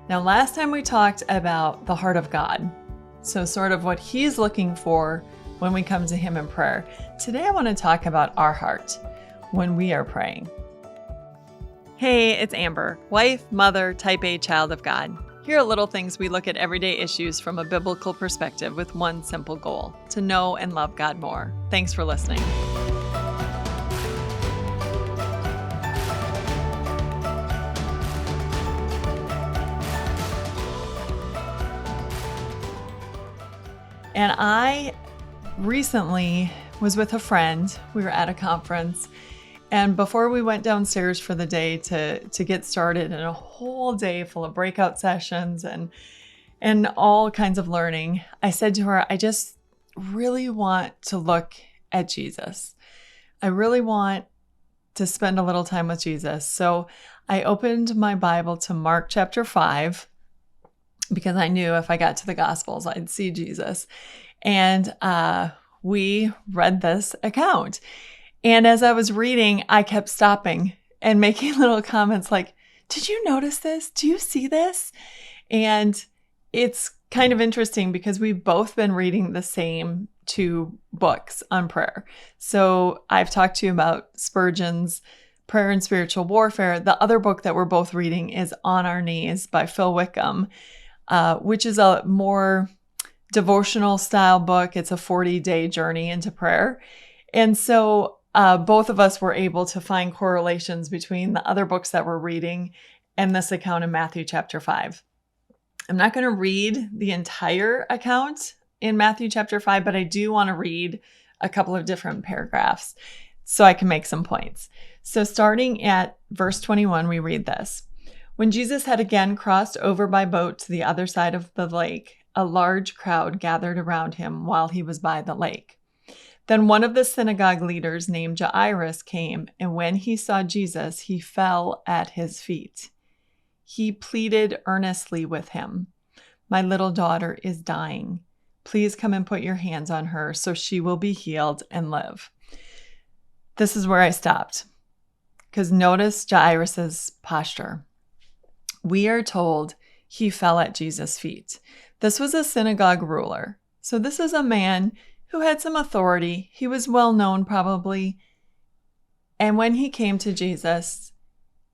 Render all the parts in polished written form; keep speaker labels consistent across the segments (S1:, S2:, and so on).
S1: Now, last time we talked about the heart of God, so sort of what He's looking for when we come to Him in prayer. Today, I want to talk about our heart when we are praying. Hey, it's Amber, wife, mother, type A child of God. Here are little things we look at everyday issues from a biblical perspective with one simple goal: to know and love God more. Thanks for listening. And I recently was with a friend. We were at a conference, and before we went downstairs for the day to get started in a whole day full of breakout sessions and all kinds of learning, I said to her, I just really want to look at Jesus. I really want to spend a little time with Jesus. So I opened my Bible to Mark chapter 5, because I knew if I got to the Gospels, I'd see Jesus. And we read this account. And as I was reading, I kept stopping and making little comments like, did you notice this? Do you see this? And it's kind of interesting because we've both been reading the same two books on prayer. So I've talked to you about Spurgeon's Prayer and Spiritual Warfare. The other book that we're both reading is On Our Knees by Phil Wickham, which is a more devotional style book. It's a 40-day journey into prayer. And so both of us were able to find correlations between the other books that we're reading and this account in Matthew chapter 5. I'm not going to read the entire account in Matthew chapter 5, but I do want to read a couple of different paragraphs so I can make some points. So starting at verse 21, we read this. When Jesus had again crossed over by boat to the other side of the lake, a large crowd gathered around him while he was by the lake. Then one of the synagogue leaders named Jairus came, and when he saw Jesus, he fell at his feet. He pleaded earnestly with him, "My little daughter is dying. Please come and put your hands on her so she will be healed and live." This is where I stopped, because notice Jairus' posture. We are told he fell at Jesus' feet. This was a synagogue ruler. So this is a man who had some authority. He was well known probably. And when he came to Jesus,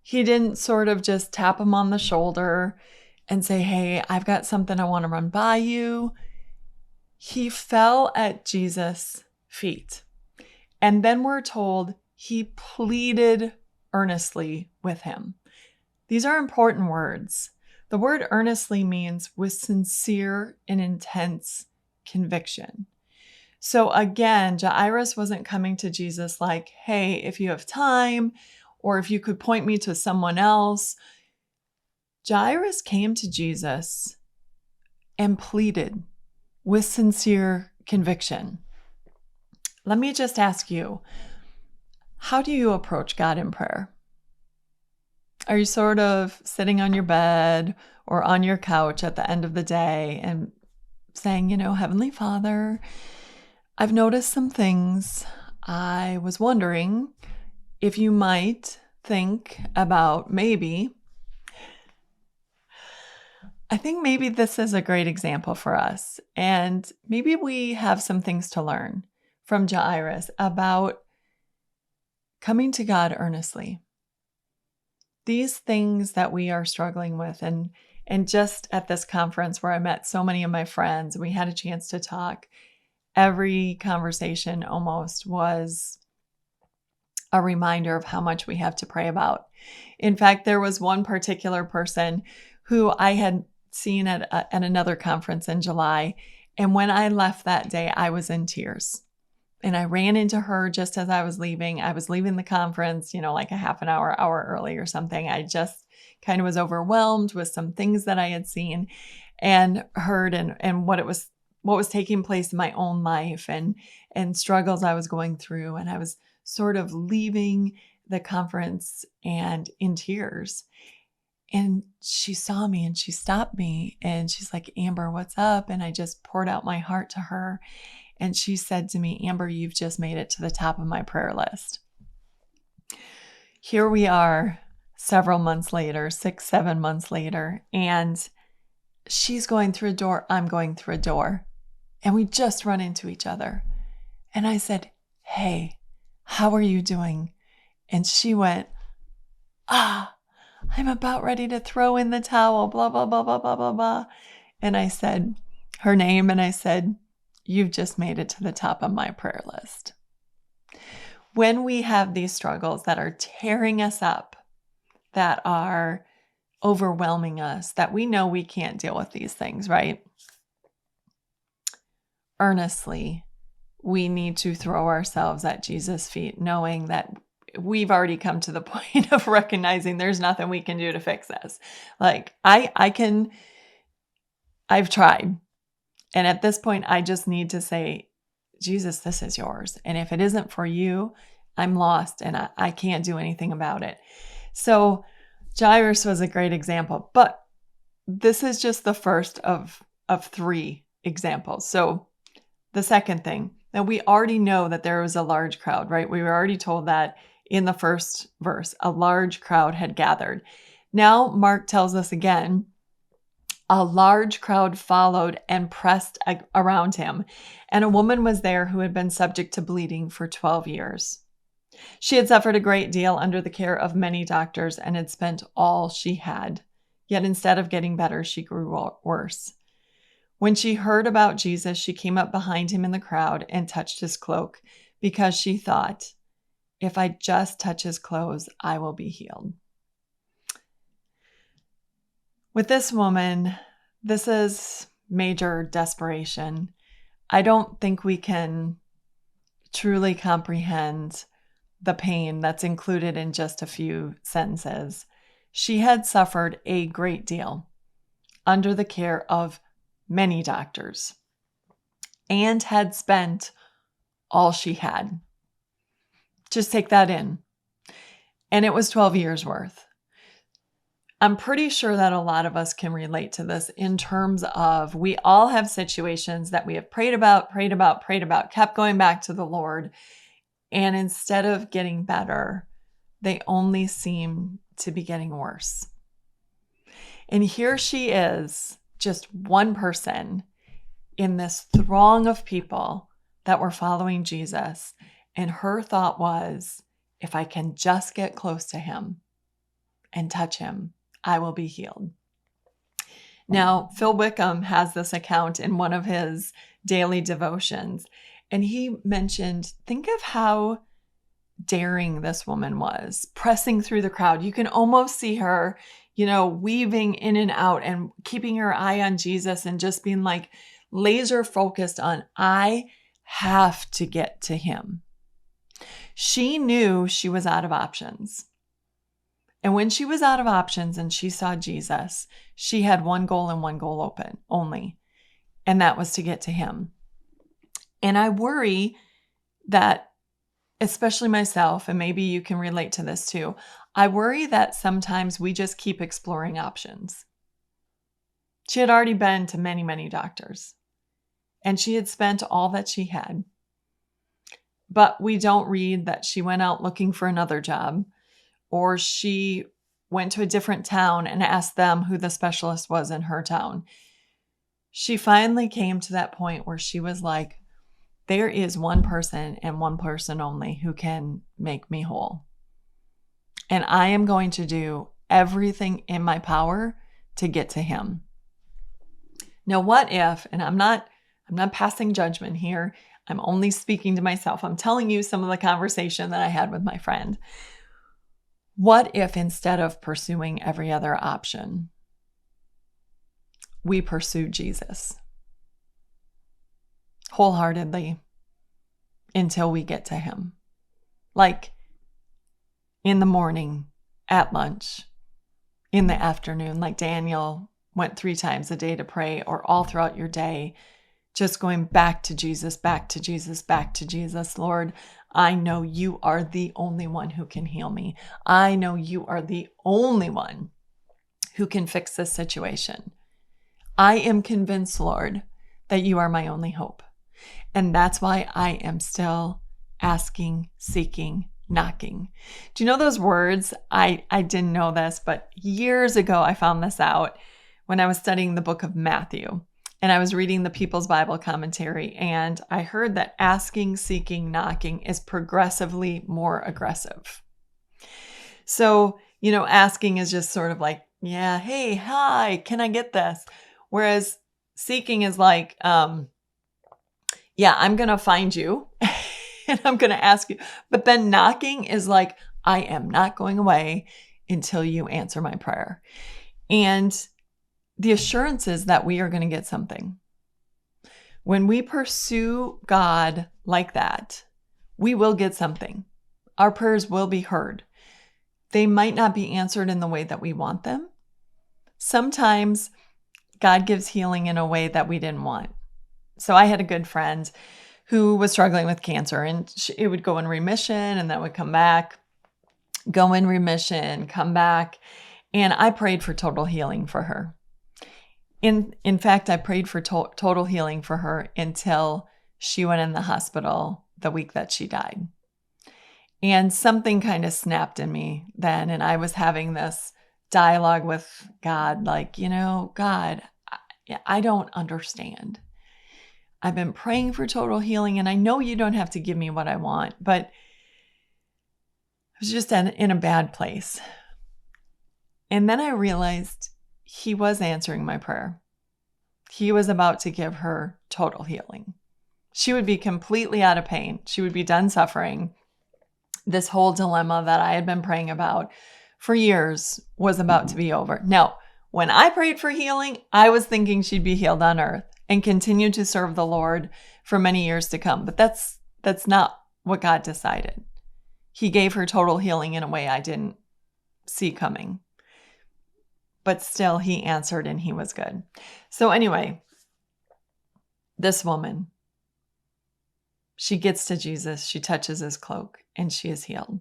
S1: he didn't sort of just tap him on the shoulder and say, "Hey, I've got something I want to run by you." He fell at Jesus' feet. And then we're told he pleaded earnestly with him. These are important words. The word earnestly means with sincere and intense conviction. So again, Jairus wasn't coming to Jesus like, "Hey, if you have time, or if you could point me to someone else." Jairus came to Jesus and pleaded with sincere conviction. Let me just ask you, how do you approach God in prayer? Are you sort of sitting on your bed or on your couch at the end of the day and saying, "Heavenly Father, I've noticed some things. I was wondering if you might think about maybe." I think maybe this is a great example for us. And maybe we have some things to learn from Jairus about coming to God earnestly. These things that we are struggling with, and just at this conference where I met so many of my friends, and we had a chance to talk, every conversation almost was a reminder of how much we have to pray about. In fact, there was one particular person who I had seen at another conference in July, and when I left that day, I was in tears. And I ran into her just as I was leaving. I was leaving the conference, like a half an hour early or something. I just kind of was overwhelmed with some things that I had seen and heard and what was taking place in my own life and struggles I was going through. And I was sort of leaving the conference and in tears. And she saw me and she stopped me and she's like, "Amber, what's up?" And I just poured out my heart to her. And she said to me, "Amber, you've just made it to the top of my prayer list." Here we are several months later, 6, 7 months later, and she's going through a door, I'm going through a door, and we just run into each other. And I said, "Hey, how are you doing?" And she went, "I'm about ready to throw in the towel, blah, blah, blah, blah, blah, blah, blah." And I said her name, and I said, "You've just made it to the top of my prayer list." When we have these struggles that are tearing us up, that are overwhelming us, that we know we can't deal with these things, right? Earnestly, we need to throw ourselves at Jesus' feet, knowing that we've already come to the point of recognizing there's nothing we can do to fix this. Like I've tried. And at this point, I just need to say, "Jesus, this is yours. And if it isn't for you, I'm lost and I can't do anything about it." So Jairus was a great example, but this is just the first of 3 examples. So the second thing, that we already know that there was a large crowd, right? We were already told that in the first verse, a large crowd had gathered. Now Mark tells us again, a large crowd followed and pressed around him, and a woman was there who had been subject to bleeding for 12 years. She had suffered a great deal under the care of many doctors and had spent all she had. Yet instead of getting better, she grew worse. When she heard about Jesus, she came up behind him in the crowd and touched his cloak, because she thought, "If I just touch his clothes, I will be healed." With this woman, this is major desperation. I don't think we can truly comprehend the pain that's included in just a few sentences. She had suffered a great deal under the care of many doctors and had spent all she had. Just take that in. And it was 12 years worth. I'm pretty sure that a lot of us can relate to this in terms of we all have situations that we have prayed about, kept going back to the Lord. And instead of getting better, they only seem to be getting worse. And here she is, just one person in this throng of people that were following Jesus. And her thought was, if I can just get close to him and touch him, I will be healed. Now, Phil Wickham has this account in one of his daily devotions, and he mentioned, think of how daring this woman was, pressing through the crowd. You can almost see her, weaving in and out and keeping her eye on Jesus and just being like laser focused on, I have to get to him. She knew she was out of options. And when she was out of options and she saw Jesus, she had one goal and one goal open only, and that was to get to him. And I worry that, especially myself, and maybe you can relate to this too, I worry that sometimes we just keep exploring options. She had already been to many, many doctors, and she had spent all that she had. But we don't read that she went out looking for another job, or she went to a different town and asked them who the specialist was in her town. She finally came to that point where she was like, there is one person and one person only who can make me whole. And I am going to do everything in my power to get to him. Now, what if, and I'm not passing judgment here, I'm only speaking to myself. I'm telling you some of the conversation that I had with my friend. What if instead of pursuing every other option, we pursue Jesus wholeheartedly until we get to him? Like in the morning, at lunch, in the afternoon, like Daniel went 3 times a day to pray, or all throughout your day, just going back to Jesus, back to Jesus, back to Jesus. Lord, I know you are the only one who can heal me. I know you are the only one who can fix this situation. I am convinced, Lord, that you are my only hope. And that's why I am still asking, seeking, knocking. Do you know those words? I didn't know this, but years ago I found this out when I was studying the book of Matthew. And I was reading the People's Bible Commentary, and I heard that asking, seeking, knocking is progressively more aggressive. So, asking is just sort of like, yeah, hey, hi, can I get this? Whereas seeking is like, yeah, I'm going to find you and I'm going to ask you. But then knocking is like, I am not going away until you answer my prayer. And the assurance is that we are going to get something. When we pursue God like that, we will get something. Our prayers will be heard. They might not be answered in the way that we want them. Sometimes God gives healing in a way that we didn't want. So I had a good friend who was struggling with cancer, and it would go in remission and then would come back, go in remission, come back. And I prayed for total healing for her. In fact, I prayed for total healing for her until she went in the hospital the week that she died. And something kind of snapped in me then. And I was having this dialogue with God, like, God, I don't understand. I've been praying for total healing, and I know you don't have to give me what I want, but I was just in a bad place. And then I realized he was answering my prayer. He was about to give her total healing. She would be completely out of pain. She would be done suffering. This whole dilemma that I had been praying about for years was about to be over. Now, when I prayed for healing, I was thinking she'd be healed on earth and continue to serve the Lord for many years to come. But that's not what God decided. He gave her total healing in a way I didn't see coming. But still, he answered and he was good. So anyway, this woman, she gets to Jesus, she touches his cloak, and she is healed.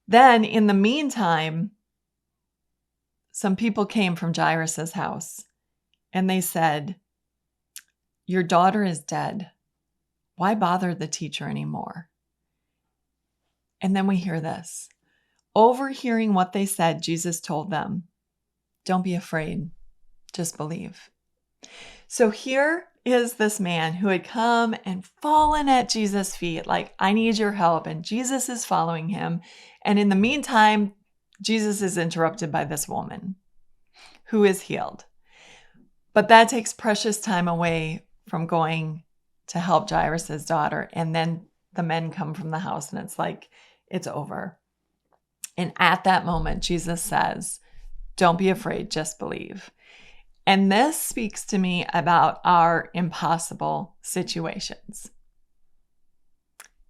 S1: Then in the meantime, some people came from Jairus' house, and they said, your daughter is dead. Why bother the teacher anymore? And then we hear this. Overhearing what they said, Jesus told them, don't be afraid, just believe. So here is this man who had come and fallen at Jesus' feet, like, I need your help. And Jesus is following him. And in the meantime, Jesus is interrupted by this woman who is healed. But that takes precious time away from going to help Jairus' daughter. And then the men come from the house and it's like, it's over. And at that moment, Jesus says, don't be afraid, just believe. And this speaks to me about our impossible situations.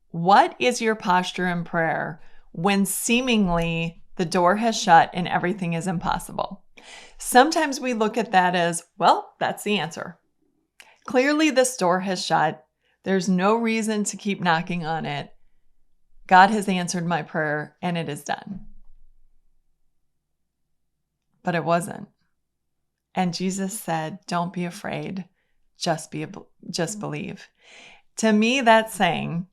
S1: What is your posture in prayer when seemingly the door has shut and everything is impossible? Sometimes we look at that as, well, that's the answer. Clearly, this door has shut. There's no reason to keep knocking on it. God has answered my prayer and it is done. But it wasn't. And Jesus said, don't be afraid, just believe. To me, that's saying,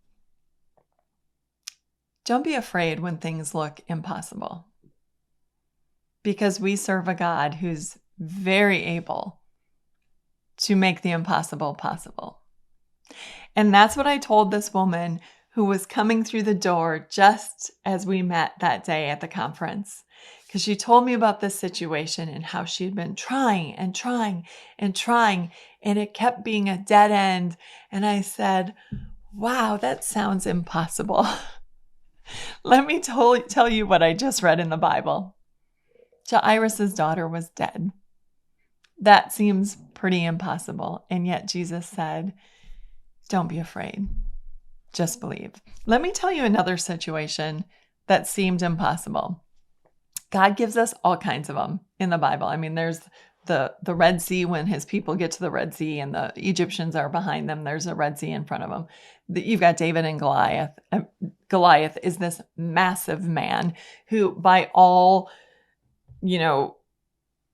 S1: don't be afraid when things look impossible. Because we serve a God who's very able to make the impossible possible. And that's what I told this woman who was coming through the door just as we met that day at the conference. Because she told me about this situation and how she had been trying and trying and trying, and it kept being a dead end. And I said, wow, that sounds impossible. Let me tell you what I just read in the Bible. Jairus' daughter was dead. That seems pretty impossible. And yet Jesus said, don't be afraid. Just believe. Let me tell you another situation that seemed impossible. God gives us all kinds of them in the Bible. I mean, there's the Red Sea when his people get to the Red Sea and the Egyptians are behind them. There's a Red Sea in front of them. You've got David and Goliath. Goliath is this massive man who, by all,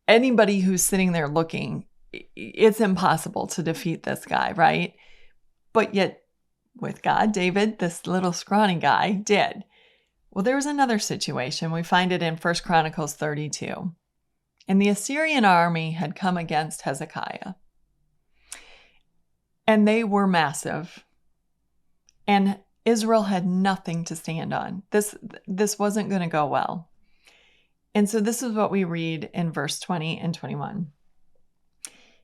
S1: anybody who's sitting there looking, it's impossible to defeat this guy, right? But yet with God. David, this little scrawny guy, did. Well, there was another situation. We find it in 1 Chronicles 32. And the Assyrian army had come against Hezekiah. And they were massive. And Israel had nothing to stand on. This wasn't going to go well. And so this is what we read in verse 20 and 21.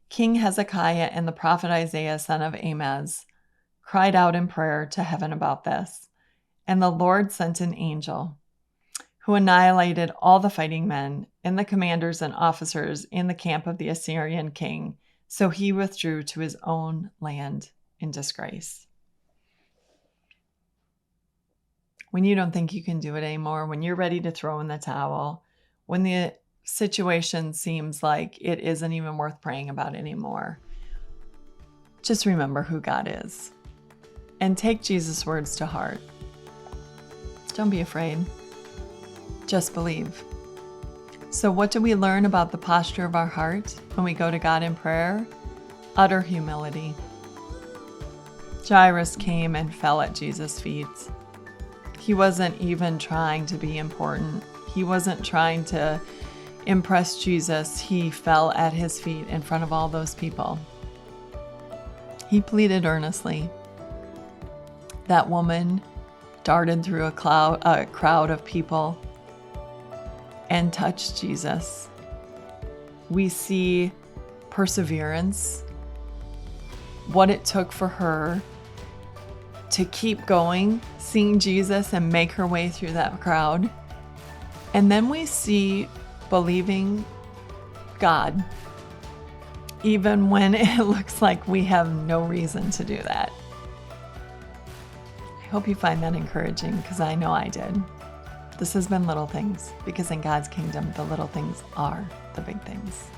S1: King Hezekiah and the prophet Isaiah, son of Amoz, cried out in prayer to heaven about this. And the Lord sent an angel who annihilated all the fighting men and the commanders and officers in the camp of the Assyrian king. So he withdrew to his own land in disgrace. When you don't think you can do it anymore, when you're ready to throw in the towel, when the situation seems like it isn't even worth praying about anymore, just remember who God is and take Jesus' words to heart. Don't be afraid. Just believe. So what do we learn about the posture of our heart when we go to God in prayer? Utter humility. Jairus came and fell at Jesus' feet. He wasn't even trying to be important. He wasn't trying to impress Jesus. He fell at his feet in front of all those people. He pleaded earnestly. That woman darted through a crowd of people and touched Jesus. We see perseverance, what it took for her to keep going, seeing Jesus and make her way through that crowd. And then we see believing God, even when it looks like we have no reason to do that. I hope you find that encouraging, because I know I did. This has been Little Things, because in God's kingdom, the little things are the big things.